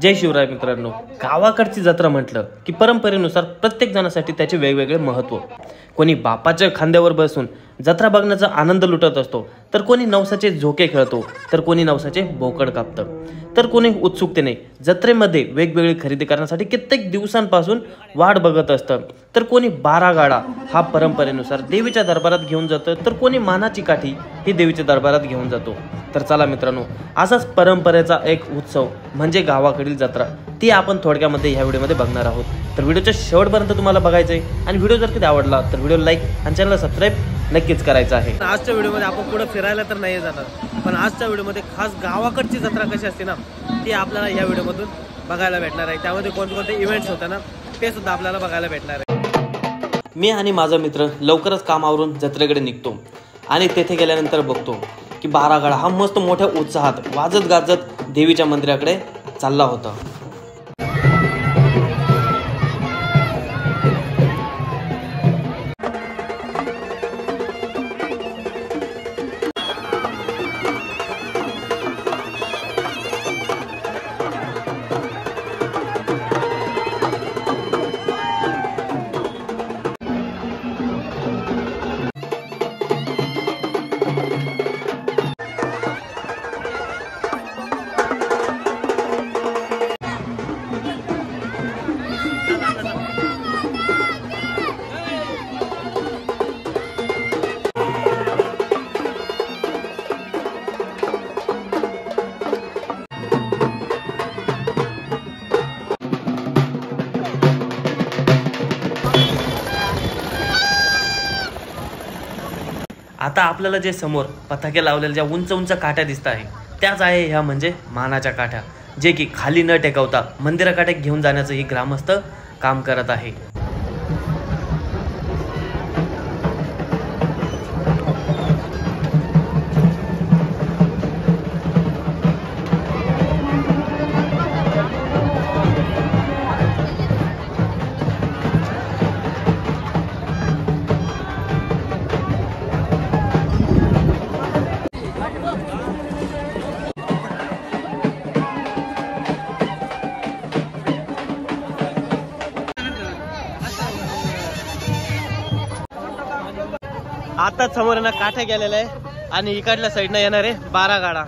जय शिवराय मित्रांनो, गावाकडची जत्रा म्हटलं की परंपरेनुसार प्रत्येक जणासाठी त्याचे वेगवेगळे महत्त्व. कोणी बापाच्या खांद्यावर बसून जत्रा बघण्याचा आनंद लुटत असतो, तर कोणी नवसाचे झोके खेळतो, तर कोणी नवसाचे बोकड कापतं, तर कोणी उत्सुकतेने जत्रेमध्ये वेगवेगळी खरेदी करण्यासाठी कित्येक दिवसांपासून वाट बघत असतं, तर कोणी 12 गाडा हा परंपरेनुसार देवीच्या दरबारात घेऊन जातं, तर कोणी मानाची काठी ही देवीच्या दरबारात घेऊन जातो. तर चला मित्रांनो, असाच परंपरेचा एक उत्सव म्हणजे गावाकडील जत्रा, ती आपण थोडक्यामध्ये ह्या व्हिडिओमध्ये बघणार आहोत. तर व्हिडिओच्या शेवटपर्यंत तुम्हाला बघायचं आहे आणि व्हिडिओ जर कधी आवडला तर व्हिडिओ लाईक आणि चॅनलला सबस्क्राईब नक्कीच करायचं आहे. आजच्या व्हिडिओमध्ये आपण पुढे फिरायला तर नाही जाणार, पण आजच्या व्हिडिओमध्ये खास गावाकडची जत्रा कशी असते ना, ती आपल्याला या व्हिडिओमधून बघायला भेटणार आहे. त्यामध्ये कोणते इव्हेंट्स होतात ना, ते सुद्धा आपल्याला बघायला भेटणार आहे. मी आणि माझा मित्र लवकरच कामावरून जत्रेकडे निघतो आणि तेथे गेल्यानंतर बघतो की 12 गाडा हा मस्त मोठ्या उत्साहात वाजत गाजत देवीच्या मंदिराकडे चालला होता. आता आपल्याला जे समोर पताके लावलेल्या ज्या उंच उंच काठ्या दिसत आहे, त्याच आहे ह्या म्हणजे मानाच्या काठ्या, जे की खाली न टेकवता मंदिराकडे घेऊन जाण्याचं ही ग्रामस्थ काम करत आहे. आता समोर ना काठ्या गेलेला आहे आणि इकडल्या साईडनं येणार आहे 12 गाडा.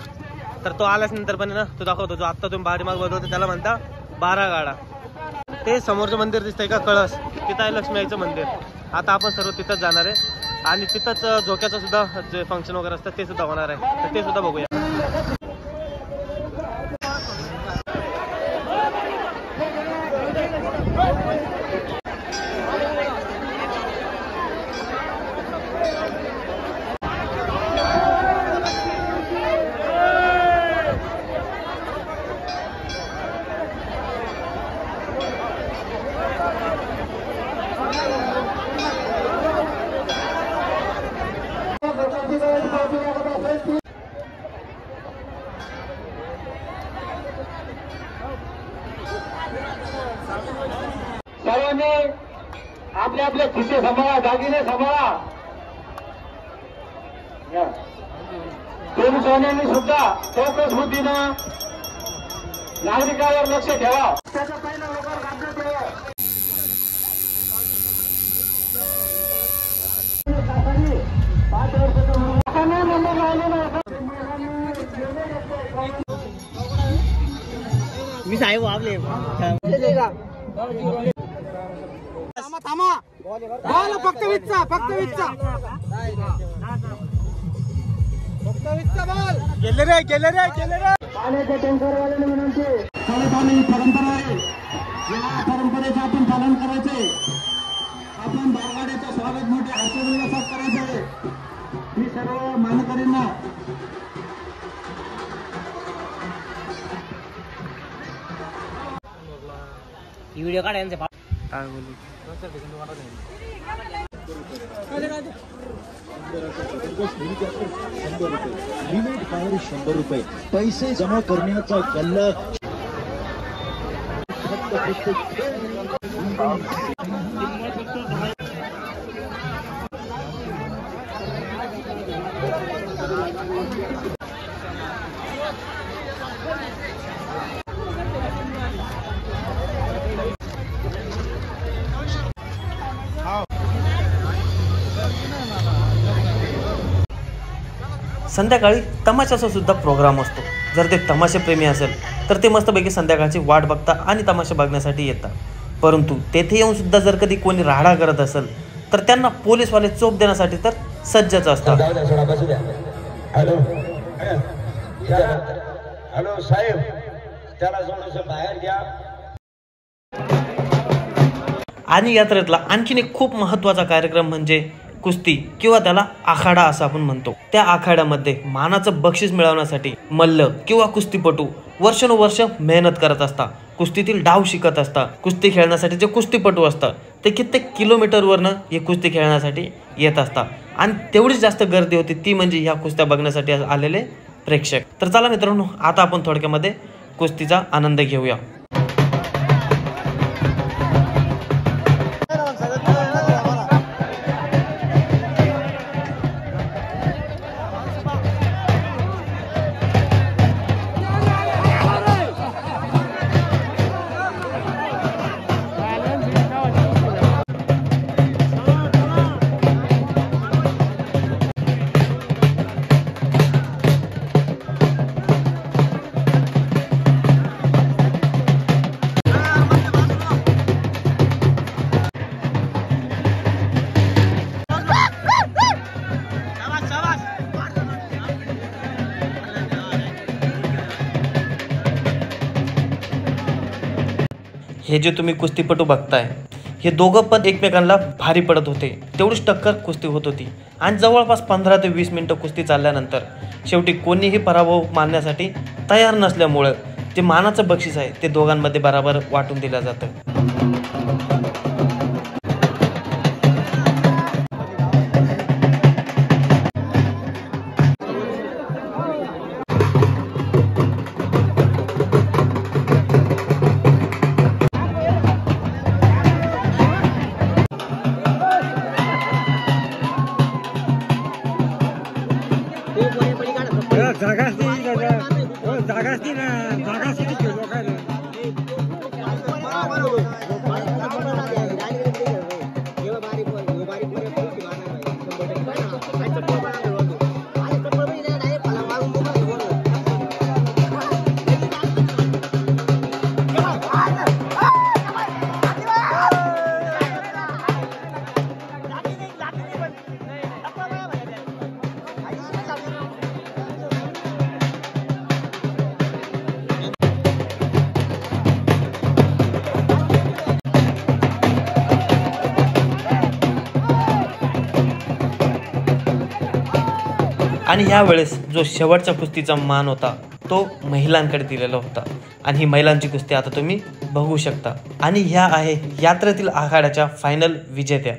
तर तो आल्याच नंतर पण ना तो दाखवतो, जो आता तुम्ही पाठीमाग बघतो त्याला म्हणता 12 गाडा. ते समोरचं मंदिर दिसतंय का, कळस, तिथं आहे लक्ष्मीआईचं मंदिर. आता आपण सर्व तिथंच जाणार आहे आणि तिथंच झोक्याचं सुद्धा जे फंक्शन वगैरे असतं ते सुद्धा होणार आहे, तर ते सुद्धा बघूया. सर्वांनी आपले आपले खिसे सांभाळा, दागिने सांभाळा. दोन सोन्यांनी सुद्धा चौकस बुद्धीनं नागरिकांवर लक्ष ठेवा. त्याच्या पहिल्या लोकांवर काढण्यात यावं. मी साहेब आपले थांबा बॉल फक्त विचा बॉल गेले रे पाण्याच्या टँकरवाल्याने विनंती, ही परंपरा आहे, या परंपरेचं आपण पालन करायचंय. आपण बारगाड्याचं स्वागत मोठे हर्षोल्लासात करायचंय. मी सर्व मानकरींना व्हिडिओ काढायचे काय बोलू. लिमिट पावर 100 रुपये. पैसे जमा करण्याचा गल्ला संध्याकाळी तमाशाचा सुद्धा प्रोग्राम असतो. जर ते तमाशाप्रेमी असेल तर ते मस्तपैकी संध्याकाळची वाट बघता आणि तमाशा बघण्यासाठी येतात. परंतु तेथे येऊन सुद्धा जर कधी कोणी राडा करत असेल तर त्यांना पोलीसवाले चोप देण्यासाठी तर सज्जच असतात. हॅलो साहेब, त्याला थोडंसं बाहेर घ्या. आणि यात्रेतला आणखीन एक खूप महत्त्वाचा कार्यक्रम म्हणजे कुस्ती किंवा त्याला आखाडा असं आपण म्हणतो. त्या आखाड्यामध्ये मानाचं बक्षीस मिळवण्यासाठी मल्ल किंवा कुस्तीपटू वर्षानुवर्ष मेहनत करत असतात. कुस्तीतील डाव शिकत असतात. कुस्ती खेळण्यासाठी जे कुस्तीपटू असतात ते कित्येक किलोमीटरवरनं हे कुस्ती खेळण्यासाठी येत असतात. आणि तेवढीच जास्त गर्दी होती ती म्हणजे ह्या कुस्त्या बघण्यासाठी आलेले प्रेक्षक. तर चला मित्रांनो, आता आपण थोडक्यामध्ये कुस्तीचा आनंद घेऊया. हे जे तुम्ही कुस्तीपटू बघताय हे दोघं पण एकमेकांना भारी पडत होते. तेवढीच टक्कर कुस्ती होत होती आणि जवळपास 15 ते 20 मिनिटं कुस्ती चालल्यानंतर शेवटी कोणीही पराभव मानण्यासाठी तयार नसल्यामुळं जे मानाचं बक्षीस आहे ते दोघांमध्ये बराबर वाटून दिलं जातं. आणि ह्यावेळेस जो शेवटच्या कुस्तीचा मान होता तो महिलांकडे दिलेला होता. आणि ही महिलांची कुस्ती आता तुम्ही बघू शकता. आणि ह्या आहे यात्रेतील आखाड्याच्या फायनल विजेत्या.